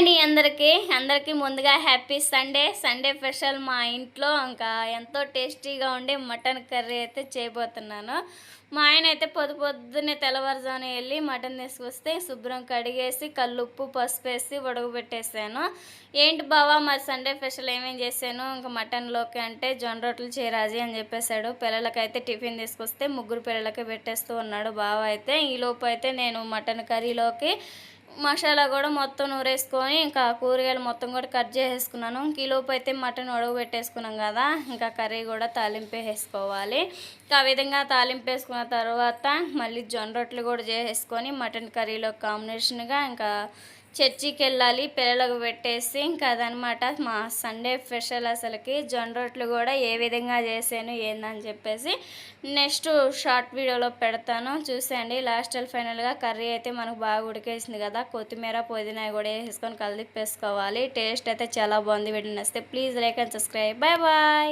అండి అందరికీ ముందుగా హ్యాపీ సండే స్పెషల్ మా ఇంట్లో ఇంకా ఎంతో టేస్టీగా ఉండే మటన్ కర్రీ అయితే చేయబోతున్నాను. మా ఆయన అయితే పొద్దున్నే తెల్లవారుజామున వెళ్ళి మటన్ తీసుకొస్తే శుభ్రం కడిగేసి కల్లుప్పు పసుపు వేసి ఉడకబెట్టేసాను. ఏంటి బావా మరి సండే స్పెషల్ ఏమేం చేశాను ఇంకా మటన్లోకి అంటే జొన్న రొట్టెలు చేయరాజీ అని చెప్పేశాడు. పిల్లలకైతే టిఫిన్ తీసుకొస్తే ముగ్గురు పిల్లలకి పెట్టేస్తూ ఉన్నాడు బావ అయితే. ఈలోపు అయితే నేను మటన్ కర్రీలోకి మసాలా కూడా మొత్తం నూరేసుకొని ఇంకా కూరగాయలు మొత్తం కూడా కట్ చేసేసుకున్నాను. ఈలోపు అయితే మటన్ ఉడక పెట్టేసుకున్నాం కదా, ఇంకా కర్రీ కూడా తాలింపు వేసుకోవాలి. ఇంకా ఆ విధంగా తాలింపు వేసుకున్న తర్వాత మళ్ళీ జొన్న రొట్టెలు కూడా చేసేసుకొని మటన్ కర్రీలో కాంబినేషన్గా ఇంకా చర్చికి వెళ్ళాలి పిల్లలకు పెట్టేసి ఇంకా అదనమాట మా సండే స్పెషల్. అసలుకి జొన్న రొట్టెలు కూడా ఏ విధంగా చేశాను ఏందని చెప్పేసి నెక్స్ట్ షార్ట్ వీడియోలో పెడతాను చూసేయండి. లాస్ట్ ఫైనల్గా కర్రీ అయితే మనకు బాగా ఉడికేసింది కదా, కొత్తిమీర పుదీనా కూడా వేసుకొని కలిపేసుకోవాలి. టేస్ట్ అయితే చాలా బాగుంది. వీడియో నచ్చితే please like and subscribe. Bye bye.